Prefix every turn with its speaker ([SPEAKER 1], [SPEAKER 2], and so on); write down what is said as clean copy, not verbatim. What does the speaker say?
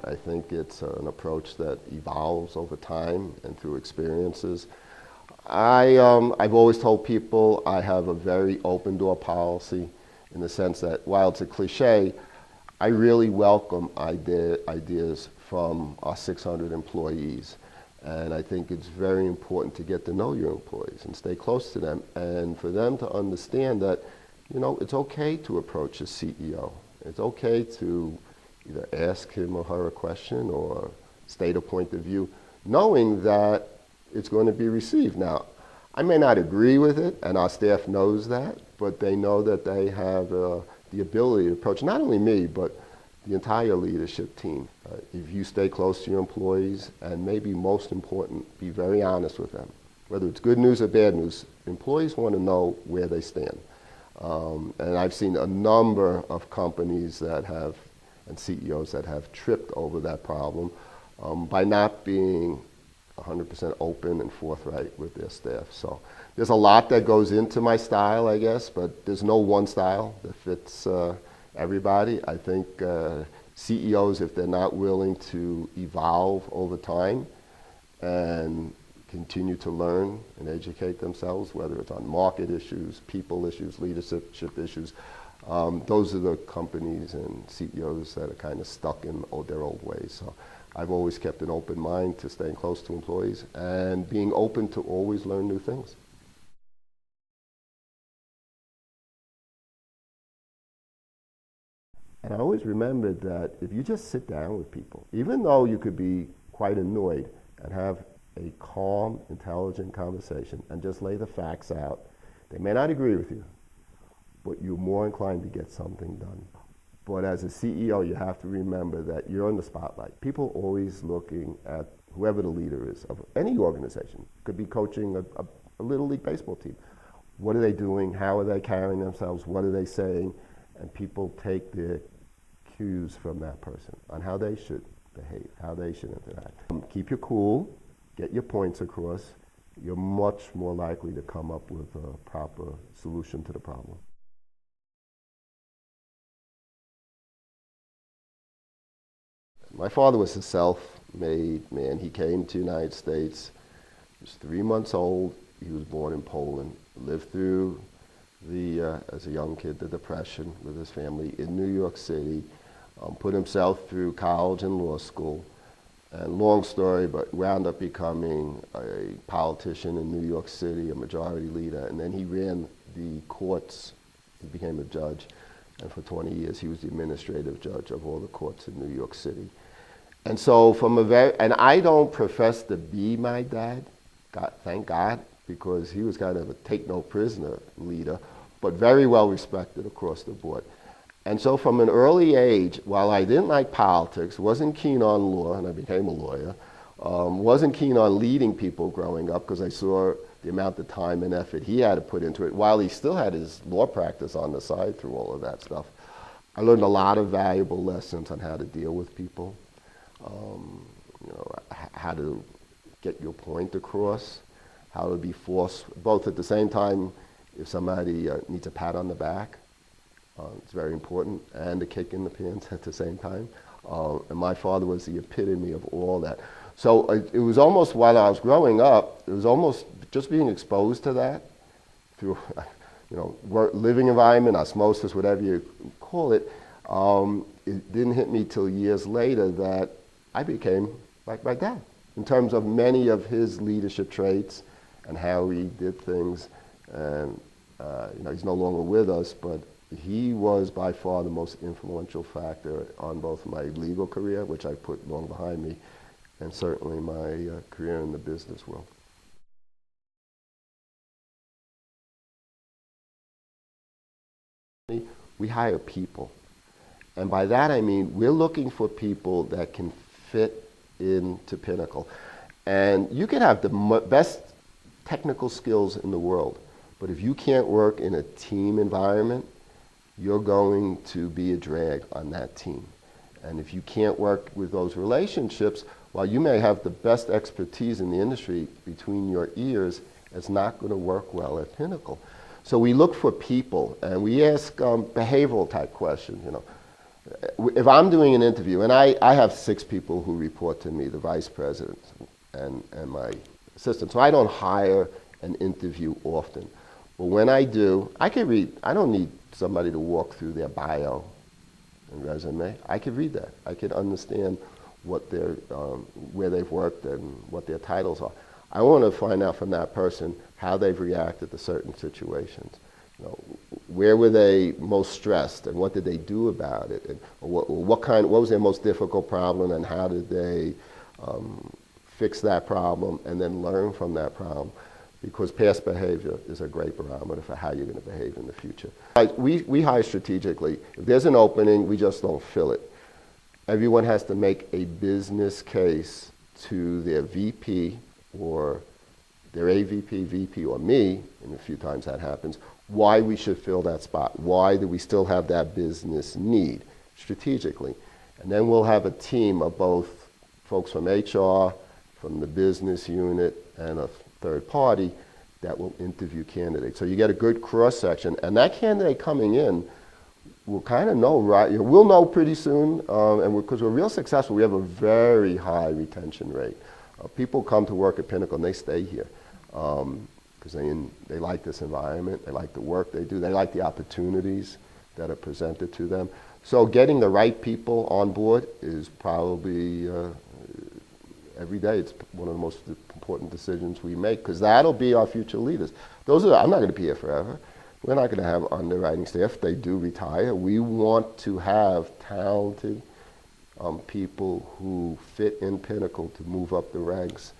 [SPEAKER 1] I think it's an approach that evolves over time and through experiences. I've always told people I have a very open door policy in the sense that while it's a cliche, I really welcome ideas from our 600 employees. And I think it's very important to get to know your employees and stay close to them and for them to understand that, you know, it's okay to approach a CEO. It's okay to either ask him or her a question or state a point of view, knowing that it's going to be received. Now, I may not agree with it, and our staff knows that, but they know that they have the ability to approach not only me, but the entire leadership team. If you stay close to your employees, and maybe most important, be very honest with them. Whether it's good news or bad news, employees want to know where they stand. And I've seen a number of companies that have, and CEOs that have tripped over that problem by not being 100% open and forthright with their staff. So there's a lot that goes into my style, I guess, but there's no one style that fits everybody. I think CEOs, if they're not willing to evolve over time and continue to learn and educate themselves, whether it's on market issues, people issues, leadership issues, those are the companies and CEOs that are kind of stuck in their old ways. So I've always kept an open mind to staying close to employees and being open to always learn new things. And I always remembered that if you just sit down with people, even though you could be quite annoyed and have a calm, intelligent conversation and just lay the facts out, they may not agree with you, but you're more inclined to get something done. But as a CEO, you have to remember that you're in the spotlight. People are always looking at whoever the leader is of any organization. Could be coaching a Little League baseball team. What are they doing? How are they carrying themselves? What are they saying? And people take their cues from that person on how they should behave, how they should interact. Keep your cool, get your points across. You're much more likely to come up with a proper solution to the problem. My father was a self-made man. He came to the United States. He was 3 months old. He was born in Poland. Lived through as a young kid, the Depression with his family in New York City. Put himself through college and law school. And long story, but wound up becoming a politician in New York City, a majority leader. And then he ran the courts. He became a judge. And for 20 years, he was the administrative judge of all the courts in New York City. And so and I don't profess to be my dad, thank God, because he was kind of a take no prisoner leader, but very well respected across the board. And so from an early age, while I didn't like politics, wasn't keen on law, and I became a lawyer, wasn't keen on leading people growing up because I saw the amount of time and effort he had to put into it, while he still had his law practice on the side through all of that stuff. I learned a lot of valuable lessons on how to deal with people, how to get your point across, how to be forced, both at the same time, if somebody needs a pat on the back, it's very important, and a kick in the pants at the same time. And my father was the epitome of all that. So it was almost, while I was growing up, it was almost just being exposed to that through, living environment, osmosis, whatever you call it. It didn't hit me till years later that I became like my dad in terms of many of his leadership traits and how he did things. And he's no longer with us, but he was by far the most influential factor on both my legal career, which I put long behind me, and certainly my career in the business world. We hire people. And by that I mean we're looking for people that can fit into Pinnacol. And you can have the best technical skills in the world, but if you can't work in a team environment, you're going to be a drag on that team. And if you can't work with those relationships, while you may have the best expertise in the industry between your ears, it's not going to work well at Pinnacol. So we look for people, and we ask behavioral type questions. If I'm doing an interview, and I have 6 people who report to me, the vice president and my assistant, so I don't hire and interview often. But when I do, I can read. I don't need somebody to walk through their bio and resume. I could read that. I could understand what their, where they've worked and what their titles are. I want to find out from that person how they've reacted to certain situations. You know, where were they most stressed, and what did they do about it? And what was their most difficult problem, and how did they fix that problem, and then learn from that problem? Because past behavior is a great barometer for how you're going to behave in the future. We hire strategically. If there's an opening, we just don't fill it. Everyone has to make a business case to their VP or their AVP, VP, or me, and a few times that happens, why we should fill that spot. Why do we still have that business need strategically? And then we'll have a team of both folks from HR, from the business unit, and a third party that will interview candidates. So you get a good cross-section, and that candidate coming in will kind of know, right? We'll know pretty soon, and because we're real successful, we have a very high retention rate. People come to work at Pinnacol and they stay here because they like this environment, they like the work they do, they like the opportunities that are presented to them. So getting the right people on board is probably every day. It's one of the most important decisions we make because that'll be our future leaders. I'm not going to be here forever. We're not going to have underwriting staff. If they do retire, we want to have talented people who fit in Pinnacol to move up the ranks